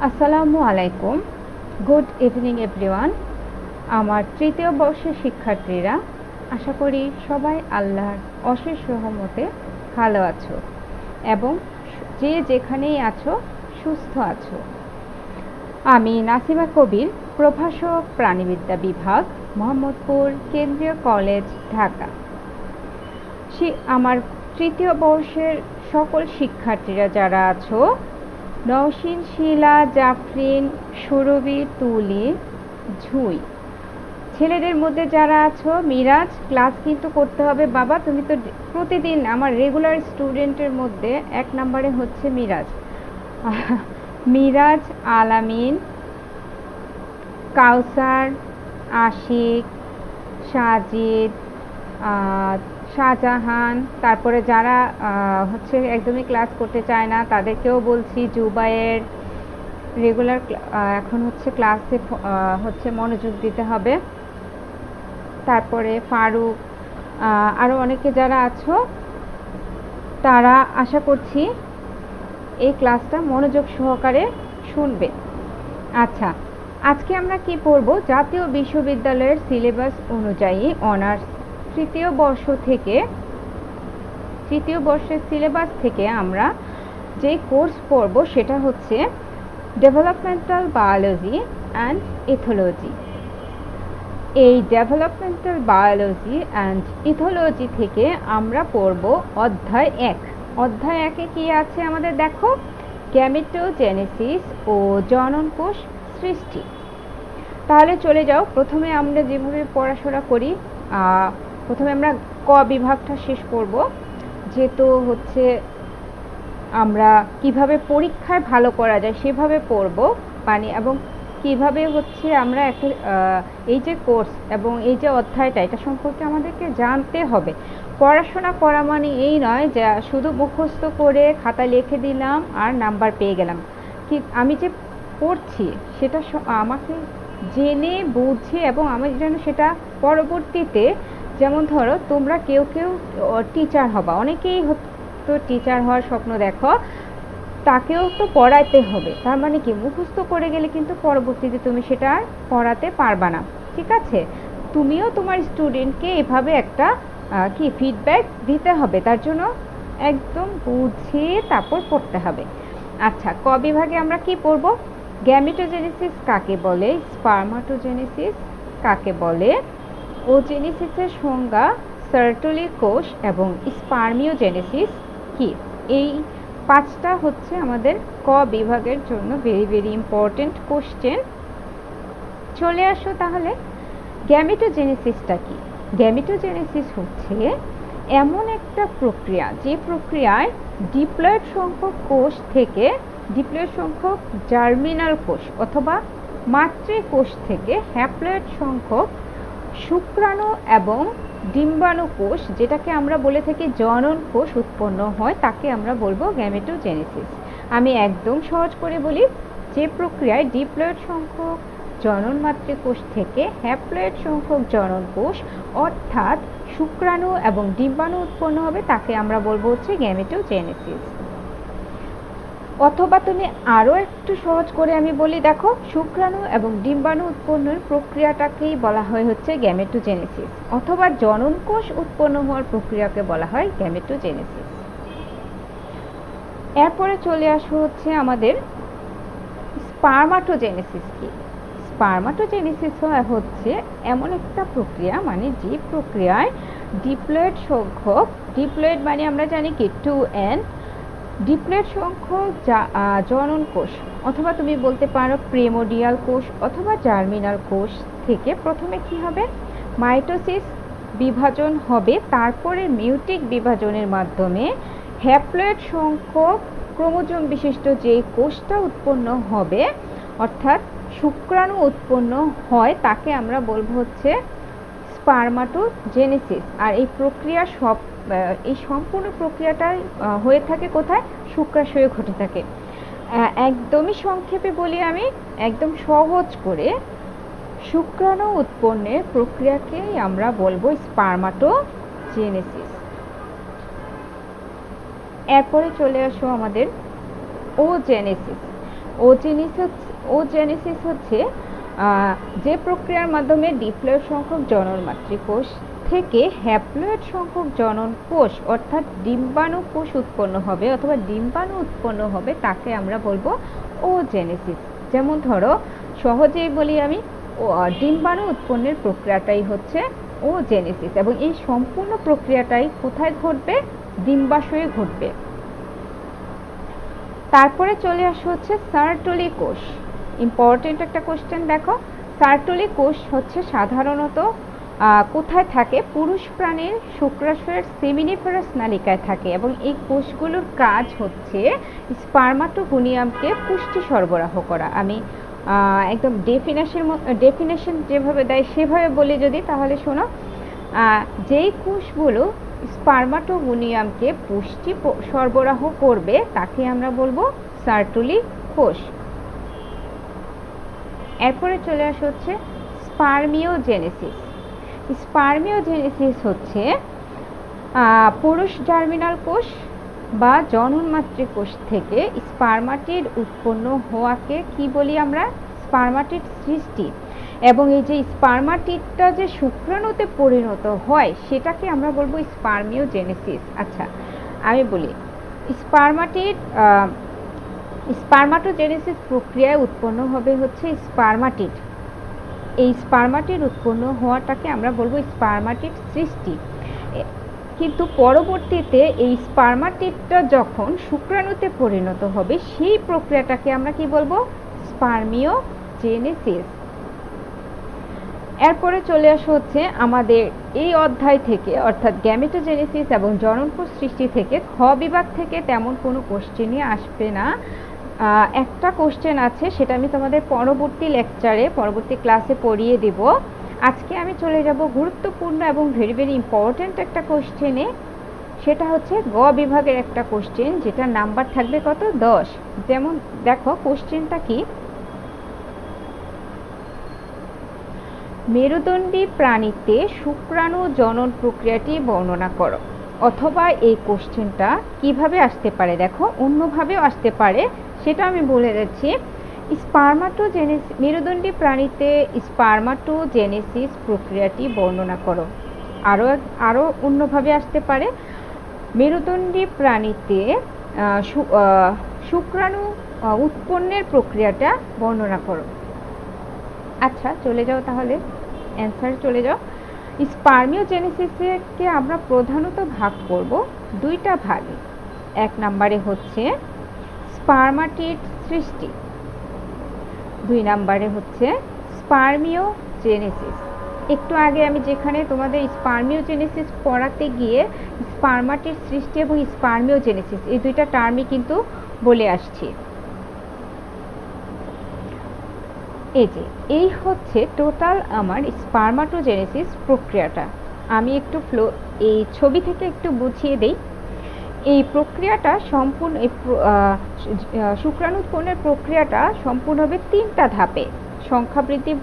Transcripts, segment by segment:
আসসালামু আলাইকুম। Good evening everyone. আমার তৃতীয় বর্ষের শিক্ষার্থীরা, আশা করি সবাই আল্লাহর অশেষ রহমতে ভালো আছো এবং যে যেখানেই আছো সুস্থ আছো। আমি নাসিমা কবির, প্রভাষক, প্রাণীবিদ্যা বিভাগ, মোহাম্মদপুর কেন্দ্রীয় কলেজ, ঢাকা। আমার তৃতীয় বর্ষের সকল শিক্ষার্থীরা যারা আছো, নওশিন, শিলা, জাফরিন, সুরভি, তুলি, ঝুই। ছেলেদের মধ্যে যারা আছো, মিরাজ, ক্লাস কিন্তু করতে হবে বাবা, তুমি তো প্রতিদিন আমার রেগুলার স্টুডেন্টের মধ্যে 1 নম্বরে হচ্ছে মিরাজ। মিরাজ, আলামিন, কাউসার, আশিক, সাজিদ, শাহজাহান, তারপরে যারা হচ্ছে একদমই ক্লাস করতে চায় না তাদেরকেও বলছি, জুবায়ের, রেগুলার এখন হচ্ছে ক্লাসে হচ্ছে মনোযোগ দিতে হবে। তারপরে ফারুক, আরও অনেকে যারা আছো তারা আশা করছি এই ক্লাসটা মনোযোগ সহকারে শুনবে। আচ্ছা, আজকে আমরা কি পড়ব? জাতীয় বিশ্ববিদ্যালয়ের সিলেবাস অনুযায়ী অনার্স তৃতীয় বর্ষের সিলেবাস থেকে আমরা যে কোর্স পড়ব সেটা হচ্ছে ডেভেলপমেন্টাল বায়োলজি অ্যান্ড ইথোলজি। এই ডেভেলপমেন্টাল বায়োলজি অ্যান্ড ইথোলজি থেকে আমরা পড়ব অধ্যায় 1। অধ্যায় 1-এ কি আছে আমাদের দেখো, গ্যামেটোজেনেসিস ও জননকোষ সৃষ্টি। তাহলে চলে যাও, প্রথমে আমরা যেভাবে পড়াশোনা করি, প্রথমে আমরা ক বিভাগটা শেষ করব, যেহেতু হচ্ছে আমরা কিভাবে পরীক্ষায় ভালো করা যায় সেভাবে পড়ব এবং কিভাবে হচ্ছে আমরা একটা এই যে কোর্স এবং এই যে অধ্যায়টা, এটা সম্পর্কে আমাদেরকে জানতে হবে। পড়াশোনা করা মানে এই নয় যে শুধু মুখস্থ করে খাতায় লিখে দিলাম আর নাম্বার পেয়ে গেলাম। কি আমি যে পড়ছি সেটা আমাকে জেনে বুঝে এবং আমি যেন সেটা পরবর্তীতে, যেমন ধরো তোমরা কেউ টিচার হবা, অনেকেই তো টিচার হওয়ার স্বপ্ন দেখো, তাকেও তো পড়াইতে হবে। তার মানে কি, মুখস্থ করে গেলে কিন্তু পরবর্তীতে তুমি সেটা আর পড়াতে পারবা না। ঠিক আছে, তুমিও তোমার স্টুডেন্টকে এভাবে একটা ফিডব্যাক দিতে হবে, তার জন্য একদম বুঝে তারপর পড়তে হবে। আচ্ছা, ক বিভাগে আমরা কি পড়ব? গ্যামেটোজেনেসিস কাকে বলে, স্পার্মাটোজেনেসিস কাকে বলে, ওজেনেসিসের সংজ্ঞা, সার্টলি কোষ এবং স্পার্মিওজেনেসিস কি। এই 5টা হচ্ছে আমাদের ক বিভাগের জন্য ভেরি ভেরি ইম্পর্টেন্ট কোশ্চেন। চলে আসো তাহলে, গ্যামেটোজেনেসিসটা কি? গ্যামেটোজেনেসিস হচ্ছে এমন একটা প্রক্রিয়া যে প্রক্রিয়ায় ডিপ্লয়েড সংখ্যক কোষ থেকে, ডিপ্লয়েড সংখ্যক জার্মিনাল কোষ অথবা মাতৃকোষ থেকে হ্যাপ্লয়েড সংখ্যক শুক্রাণু এবং ডিম্বাণু কোষ, যেটাকে আমরা বলে থাকি জনন কোষ, উৎপন্ন হয়, তাকে আমরা বলবো গ্যামেটোজেনেসিস। আমি একদম সহজ করে বলি, যে প্রক্রিয়ায় ডিপ্লয়েড সংখ্যক জনন মাতৃকোষ থেকে হ্যাপ্লয়েড সংখ্যক জনন কোষ অর্থাৎ শুক্রাণু এবং ডিম্বাণু উৎপন্ন হবে, তাকে আমরা বলবো হচ্ছে গ্যামেটোজেনেসিস। অথবা তুমি আরও একটু সহজ করে আমি বলি, দেখো, শুক্রাণু এবং ডিম্বাণু উৎপন্নের প্রক্রিয়াটাকেই বলা হয় হচ্ছে গ্যামেটোজেনেসিস, অথবা জনন কোষ উৎপন্ন হওয়ার প্রক্রিয়াকে বলা হয় গ্যামেটোজেনেসিস। এরপরে চলে আসো হচ্ছে আমাদের স্পার্মাটোজেনেসিস কি। স্পার্মাটোজেনেসিস হচ্ছে এমন একটা প্রক্রিয়া, মানে যে প্রক্রিয়ায় ডিপ্লয়েড সংখ্যক, ডিপ্লয়েড মানে আমরা জানি কি 2n, ডিপ্লয়েড সংখ্যক জনন কোষ অথবা তুমি বলতে পারো প্রিমোডিয়াল কোষ অথবা জার্মিনাল কোষ থেকে প্রথমে কি হবে, মাইটোসিস বিভাজন হবে, তারপরে মিউটিক বিভাজনের মাধ্যমে হ্যাপ্লয়েড সংখ্যক ক্রোমোজোম বিশিষ্ট যে কোষটা উৎপন্ন হবে, অর্থাৎ শুক্রাণু উৎপন্ন হয়, তাকে আমরা বলবো হচ্ছে স্পার্মাটোজেনেসিস। আর এই প্রক্রিয়া এই সম্পূর্ণ প্রক্রিয়াটাই হয়ে থাকে কোথায়? শুক্রাশয়ে ঘটে থাকে। একদমই সংক্ষেপে বলি আমি, একদম সহজ করে, শুক্রাণু উৎপন্নের প্রক্রিয়াকেই আমরা বলবো স্পার্মাটোজেনেসিস। এরপরে চলে আসো আমাদের ওজেনেসিস। ওজেনেসিস হচ্ছে যে প্রক্রিয়ার মাধ্যমে ডিপ্লয়েড সংখ্যক জননমাতৃ কোষ থেকে হ্যাপ্লয়েড সংখ্যক জনন কোষ অর্থাৎ ডিম্বাণু কোষ উৎপন্ন হবে অথবা ডিম্বাণু উৎপন্ন হবে তাকে আমরা বলবো ওজেনেসিস। যেমন ধরো সহজেই বলি আমি, ডিম্বাণু উৎপন্নের প্রক্রিয়াটাই হচ্ছে ওজেনেসিস, এবং এই সম্পূর্ণ প্রক্রিয়াটাই কোথায় ঘটবে? ডিম্বাশয়ে ঘটবে। তারপরে চলে আসে হচ্ছে সার্টলি কোষ। ইম্পর্টেন্ট একটা কোশ্চেন দেখো, সার্টলি কোষ হচ্ছে সাধারণত কোথায় থাকে? পুরুষ প্রাণীর শুক্রাশয়ের সেমিনিফেরাস নালিকায় থাকে, এবং এই কোষগুলোর কাজ হচ্ছে স্পার্মাটোগোনিয়ামকে পুষ্টি সরবরাহ করা। আমি একদম ডেফিনেশন যেভাবে দেয় সেভাবে বলি যদি, তাহলে শোনো, যেই কোষগুলো স্পার্মাটোগোনিয়ামকে পুষ্টি সরবরাহ করবে তাকে আমরা বলবো সার্টলি কোষ। এরপরে চলে আসে হচ্ছে স্পার্মিওজেনেসিস। স্পার্মিওজেনেসিস হচ্ছে পুরুষ জার্মিনাল কোষ বা জননমাতৃ কোষ থেকে স্পার্মাটিড উৎপন্ন হওয়াকে কি বলি আমরা? স্পার্মাটিড সৃষ্টি। এবং এই যে স্পার্মাটিডটা যে শুক্রাণুতে পরিণত হয় সেটাকে আমরা বলবো স্পার্মিওজেনেসিস। আচ্ছা, আমি বলি, স্পার্মাটোজেনেসিস প্রক্রিয়ায় উৎপন্ন হবে হচ্ছে স্পার্মাটিড। এই স্পার্মাটিড উৎপন্ন হওয়াটাকে আমরা বলবো স্পার্মাটিড সৃষ্টি। কিন্তু পরবর্তীতে এই স্পার্মাটিডটা যখন শুক্রাণুতে পরিণত হবে সেই প্রক্রিয়াটাকে আমরা কি বলবো? স্পার্মিওজেনেসিস। এরপরে চলে আসা হচ্ছে আমাদের এই অধ্যায় থেকে, অর্থাৎ গ্যামেটোজেনেসিস এবং জননকোষ সৃষ্টি থেকে খ বিভাগ থেকে তেমন কোনো কোশ্চেনই আসবে না। একটা কোশ্চেন আছে, সেটা আমি তোমাদের পরবর্তী ক্লাসে পড়িয়ে দেব। আজকে আমি চলে যাব গুরুত্বপূর্ণ এবং ভেরি ভেরি ইম্পর্ট্যান্ট একটা কোশ্চেনে। সেটা হচ্ছে গ বিভাগের একটা কোশ্চেন, যেটা নাম্বার থাকবে কত? 10। যেমন দেখো কোশ্চেনটা কি, মেরুদণ্ডী প্রাণীতে শুক্রাণু জনন প্রক্রিয়াটি বর্ণনা করো। অথবা এই কোশ্চেনটা কিভাবে আসতে পারে, দেখো অন্যভাবেও আসতে পারে, সেটা আমি বলে যাচ্ছি। মেরুদণ্ডী প্রাণীতে স্পার্মাটোজেনেসিস প্রক্রিয়াটি বর্ণনা করো। আরও অন্যভাবে আসতে পারে, মেরুদণ্ডী প্রাণীতে শুক্রাণু উৎপন্নের প্রক্রিয়াটা বর্ণনা করো। আচ্ছা, চলে যাও তাহলে অ্যান্সার চলে যাও। স্পার্মিওজেনেসিসকে আমরা প্রধানত ভাগ করব দুইটা ভাগে। এক নম্বরে হচ্ছে স্পার্মাটিড সৃষ্টি, 2 নম্বরে হচ্ছে স্পার্মিওজেনেসিস। একটু আগে আমি যেখানে তোমাদের স্পার্মিওজেনেসিস পড়াতে গিয়ে স্পার্মাটিড সৃষ্টি এবং স্পার্মিওজেনেসিস এই দুইটা টার্মই কিন্তু বলে আসছি। এই হচ্ছে টোটাল আমার স্পার্মাটোজেনেসিস প্রক্রিয়াটা। আমি একটু এই ছবি থেকে একটু বুঝিয়ে দেই। এই প্রক্রিয়াটা সম্পূর্ণ, শুক্রাণু উৎপন্নের প্রক্রিয়াটা সম্পূর্ণ হবে 3টা ধাপে: সংখ্যা বৃদ্ধি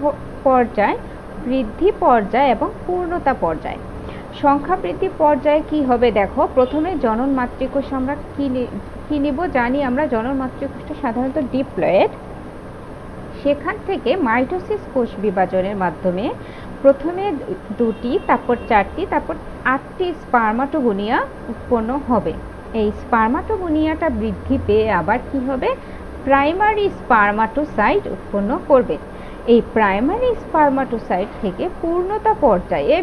পর্যায়, বৃদ্ধি পর্যায় এবং পূর্ণতা পর্যায়। সংখ্যা বৃদ্ধি পর্যায়ে কি হবে দেখো, প্রথমে জনন মাতৃকোষ আমরা কি নিব? জানি আমরা জনন মাতৃকোষটা সাধারণত ডিপ্লয়েড। সেখান থেকে মাইটোসিস কোষ বিভাজনের মাধ্যমে প্রথমে 2টি, তারপর 4টি, তারপর 8টি স্পার্মাটোগোনিয়া উৎপন্ন হবে। এই স্পার্মাটোগোনিয়াটা বৃদ্ধি পেয়ে আবার কি হবে? প্রাইমারি স্পার্মাটোসাইট উৎপন্ন করবে। এই প্রাইমারি স্পার্মাটোসাইট থেকে পূর্ণতা পর্যায়ে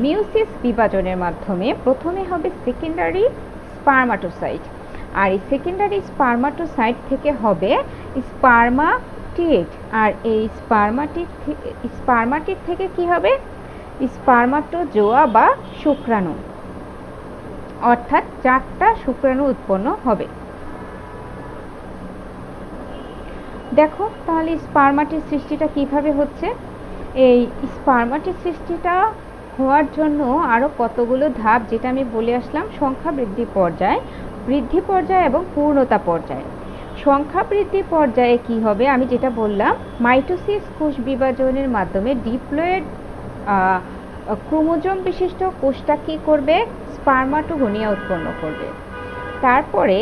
মিওসিস বিভাজনের মাধ্যমে প্রথমে হবে সেকেন্ডারি স্পার্মাটোসাইট, আর এই সেকেন্ডারি স্পার্মাটোসাইট থেকে হবে স্পার্মাটিড, আর এই স্পার্মাটিড থেকে কি হবে? স্পার্মাটোজোয়া বা শুক্রাণু, অর্থাৎ 4টা শুক্রাণু উৎপন্ন হবে। দেখো তাহলে স্পার্মাটিড সৃষ্টিটা কিভাবে হচ্ছে। এই স্পার্মাটিড সৃষ্টিটা হওয়ার জন্য আরও কতগুলো ধাপ, যেটা আমি বলে আসলাম, সংখ্যা বৃদ্ধি পর্যায় এবং পূর্ণতা পর্যায়। সংখ্যা বৃদ্ধি পর্যায়ে কি হবে? আমি যেটা বললাম, মাইটোসিস কোষ বিভাজনের মাধ্যমে ডিপ্লয়েড ক্রোমোজোম বিশিষ্ট কোষটা কি করবে? স্পার্মাটোগোনিয়া উৎপন্ন করবে। তারপরে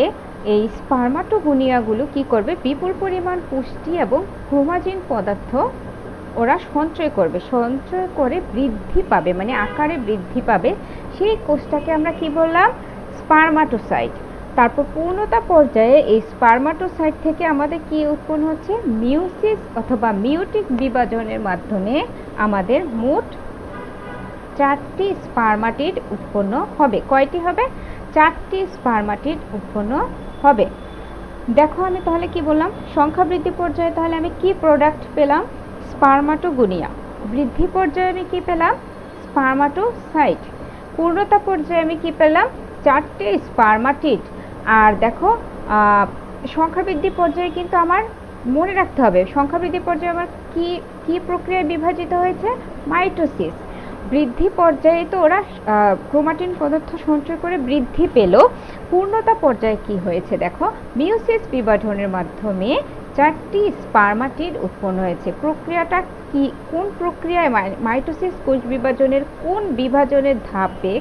এই স্পার্মাটোগোনিয়াগুলো কি করবে, বিপুল পরিমাণ পুষ্টি এবং ক্রোমাটিন পদার্থ ওরা সঞ্চয় করবে, সঞ্চয় করে বৃদ্ধি পাবে, মানে আকারে বৃদ্ধি পাবে। সেই কোষটাকে আমরা কি বললাম, স্পার্মাটোসাইট। তারপর পূর্ণতা পর্যায়ে এই স্পার্মাটোসাইট থেকে আমাদের কি উৎপন্ন হচ্ছে, মিওসিস অথবা মিওটিক বিভাজনের মাধ্যমে আমাদের মোট 4টি স্পার্মাটিড উৎপন্ন হবে। কয়টি হবে, 4টি স্পার্মাটিড উৎপন্ন হবে। দেখো আমি তাহলে কি বললাম, সংখ্যা বৃদ্ধি পর্যায়ে তাহলে আমি কি প্রোডাক্ট পেলাম, স্পার্মাটোগোনিয়া। বৃদ্ধি পর্যায়ে আমি কি পেলাম, স্পার্মাটোসাইট। পূর্ণতা পর্যায়ে আমি কি পেলাম, 4টি স্পার্মাটিড। আর দেখো সংখ্যা বৃদ্ধি পর্যায়ে কিন্তু আমার মনে রাখতে হবে, সংখ্যা বৃদ্ধি পর্যায়ে আমার কি কি প্রক্রিয়ায় বিভাজিত হয়েছে, মাইটোসিস। বৃদ্ধি পর্যায়ে তো ওরা ক্রোমাটিন পদার্থ সঞ্চয় করে বৃদ্ধি পেল। পূর্ণতা পর্যায়ে কি হয়েছে দেখো, মিওসিস বিভাজনের মাধ্যমে 4টি স্পার্মাটিড উৎপন্ন হয়েছে। প্রক্রিয়াটা কি, কোন প্রক্রিয়ায়, মাইটোসিস কোষ বিভাজনের কোন বিভাজনের ধাপে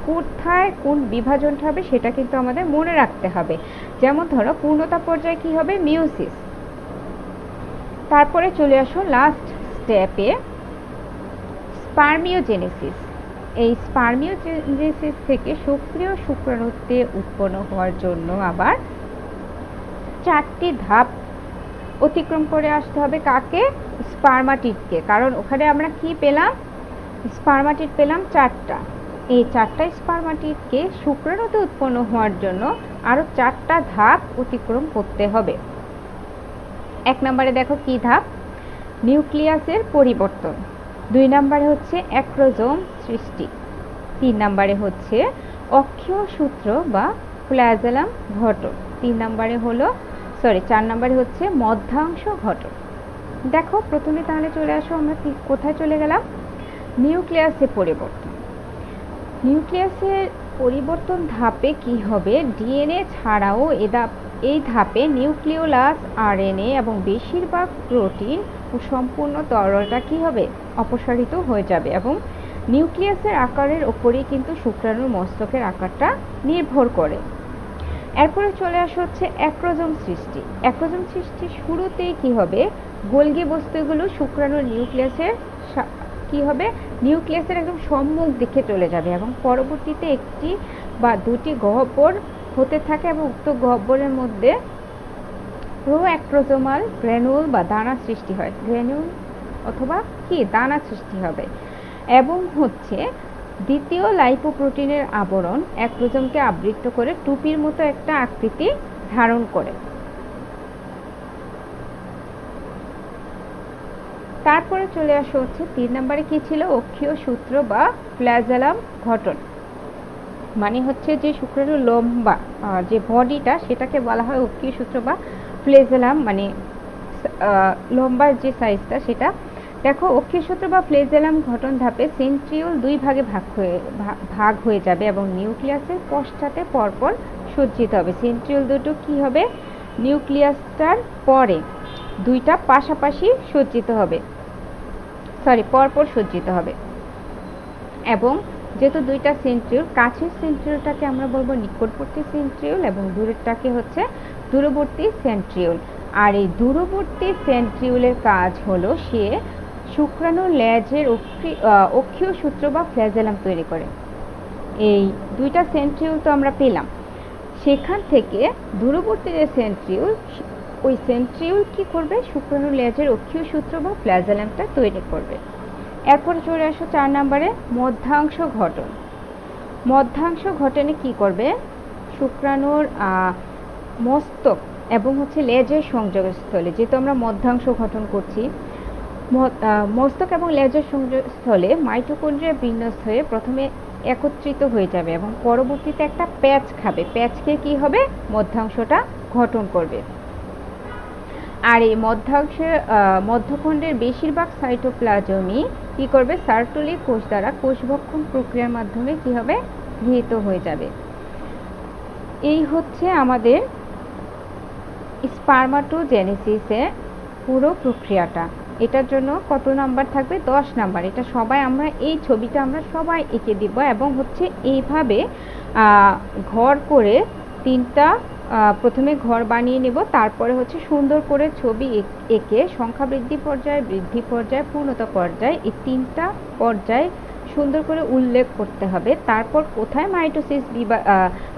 কোথায় কোন বিভাজনটা হবে সেটা কিন্তু আমাদের মনে রাখতে হবে। যেমন ধরো পূর্ণতা পর্যায়ে কি হবে, মিওসিস। তারপরে চলে আসো লাস্ট স্টেপে, স্পার্মিওজেনেসিস। এই স্পার্মিওজেনেসিস থেকে সক্রিয় শুক্রাণুতে উৎপন্ন হওয়ার জন্য আবার 4টি ধাপ অতিক্রম করে আসতে হবে। কাকে, স্পার্মাটিডকে। কারণ ওখানে আমরা কি পেলাম, স্পার্মাটিড পেলাম 4টা। এই 4টা স্পার্মাটিডকে শুক্রাণুতে উৎপন্ন হওয়ার জন্য আরও 4টা ধাপ অতিক্রম করতে হবে। 1 নম্বরে দেখো কি ধাপ, নিউক্লিয়াসের পরিবর্তন। 2 নম্বরে হচ্ছে অ্যাক্রোজোম সৃষ্টি। 3 নম্বরে হচ্ছে অক্ষীয় সূত্র বা ফ্ল্যাজেলাম গঠন। 4 নম্বরে হচ্ছে মধ্যাংশ গঠন। দেখো প্রথমে তাহলে চলে আসো, আমরা কোথায় চলে গেলাম, নিউক্লিয়াসের পরিবর্তন। নিউক্লিয়াসের পরিবর্তন ধাপে কি হবে, ডিএনএ ছাড়াও এই ধাপে নিউক্লিওলাস, আরএনএ এবং বেশিরভাগ প্রোটিন ও সম্পূর্ণ তরলটা কি হবে, অপসারিত হয়ে যাবে। এবং নিউক্লিয়াসের আকারের ওপরেই কিন্তু শুক্রাণুর মস্তকের আকারটা নির্ভর করে। এরপরে চলে আসা হচ্ছে অ্যাক্রোজোম সৃষ্টি। অ্যাক্রোজোম সৃষ্টির শুরুতেই কি হবে, গোলগি বস্তুগুলো শুক্রাণুর নিউক্লিয়াসের কি হবে, নিউক্লিয়াসের একদম সম্মুখ দিকে চলে যাবে এবং পরবর্তীতে 1টি বা 2টি গহ্বর হতে থাকে এবং উক্ত গহ্বরের মধ্যে প্রোঅ্যাক্রোজোমাল গ্র্যানুল বা দানা সৃষ্টি হয়। গ্র্যানুল অথবা কি দানা সৃষ্টি হবে এবং হচ্ছে দ্বিতীয় লাইপোপ্রোটিনের আবরণ অ্যাক্রোজোমকে আবৃত করে টুপির মতো একটা আকৃতি ধারণ করে। তারপরে চলে আসা হচ্ছে 3 নম্বরে কি ছিল, অক্ষীয় সূত্র বা ফ্ল্যাজেলাম গঠন। মানে হচ্ছে যে শুক্রাণুর লম্বা যে বডিটা সেটাকে বলা হয় অক্ষীয় সূত্র বা ফ্ল্যাজেলাম, মানে লম্বার যে সাইজটা সেটা। দেখো অক্ষীয় সূত্র বা ফ্ল্যাজেলাম গঠন ধাপে সেন্ট্রিওল 2 ভাগে ভাগ হয়ে যাবে এবং নিউক্লিয়াসের পশ্চাতে পরপর সজ্জিত হবে। সেন্ট্রিওল দুটো কি হবে, নিউক্লিয়াসটার পরে 2টা পাশাপাশি সজ্জিত হবে, পরপর সজ্জিত হবে। এবং যেহেতু 2টা সেন্ট্রিওল, কাছের সেন্ট্রিওলটাকে আমরা বলবো নিকটবর্তী সেন্ট্রিওল এবং দূরেরটাকে হচ্ছে দূরবর্তী সেন্ট্রিওল। আর এই দূরবর্তী সেন্ট্রিওলের কাজ হলো সে শুক্রাণুর লেজের অক্ষীয় সূত্র বা ফ্ল্যাজেলাম তৈরি করে। এই 2টা সেন্ট্রিওল তো আমরা পেলাম, সেখান থেকে দূরবর্তী যে সেন্ট্রিওল, ওই সেন্ট্রিওল কি করবে, শুক্রাণুর লেজের অক্ষীয় সূত্র বা ফ্ল্যাজেলামটা তৈরি করবে। এরপর চলে আসো 4 নম্বরে মধ্যাংশ গঠন। মধ্যাংশ গঠনে কি করবে, শুক্রাণুর মস্তক এবং হচ্ছে লেজের সংযোগস্থলে, যেহেতু আমরা মধ্যাংশ গঠন করছি, মস্তক এবং লেজের সংযোগস্থলে মাইটোকন্ড্রিয়া বিন্যস্ত হয়ে প্রথমে একত্রিত হয়ে যাবে এবং পরবর্তীতে একটা প্যাচ খাবে। প্যাচকে কি হবে, মধ্যাংশটা গঠন করবে। আর এই মধ্যখণ্ডের বেশিরভাগ সাইটোপ্লাজমই কি করবে, সার্টুলি কোষ দ্বারা কোষভক্ষণ প্রক্রিয়ার মাধ্যমে কি হবে, গৃহীত হয়ে যাবে। এই হচ্ছে আমাদের স্পার্মাটোজেনেসিসের পুরো প্রক্রিয়াটা। এটার জন্য কত নাম্বার থাকবে, 10 নাম্বার। এটা সবাই আমরা এই ছবিটা আমরা সবাই এঁকে দিব এবং হচ্ছে এইভাবে ঘর করে 3টা প্রথমে ঘর বানিয়ে নেব, তারপরে হচ্ছে সুন্দর করে ছবি এঁকে সংখ্যা বৃদ্ধি পর্যায়, পূর্ণতা পর্যায়, এই 3টা পর্যায় সুন্দর করে উল্লেখ করতে হবে। তারপর কোথায় মাইটোসিস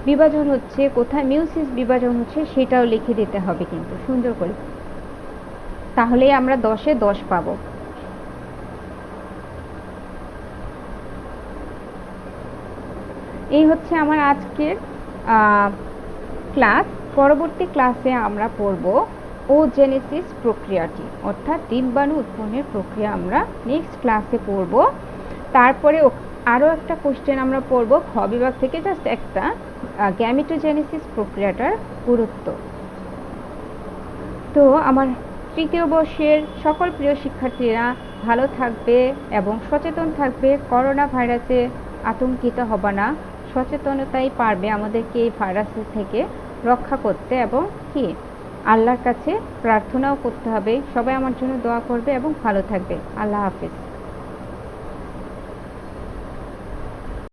বিভাজন হচ্ছে, কোথায় মিউসিস বিভাজন হচ্ছে সেটাও লিখে দিতে হবে কিন্তু সুন্দর করে, তাহলেই আমরা 10-এ 10 পাবো। এই হচ্ছে আমার আজকের ক্লাস। পরবর্তী ক্লাসে আমরা পড়ব ওজেনেসিস প্রক্রিয়াটি, অর্থাৎ ডিম্বাণু উৎপন্নের প্রক্রিয়া আমরা নেক্সট ক্লাসে পড়ব। তারপরে আরও একটা কোশ্চেন আমরা পড়ব খ বিভাগ থেকে, জাস্ট একটা, গ্যামেটোজেনেসিস প্রক্রিয়াটার গুরুত্ব। তো আমার তৃতীয় বর্ষের সকল প্রিয় শিক্ষার্থীরা ভালো থাকবে এবং সচেতন থাকবে। করোনা ভাইরাসে আতঙ্কিত হবে না, সচেতনতাই পারবে আমাদেরকে এই ভাইরাসের থেকে রক্ষা করতে, এবং কি আল্লাহর কাছে প্রার্থনাও করতে হবে। সবাই আমার জন্য দোয়া করবে এবং ভালো থাকবে। আল্লাহ হাফেজ।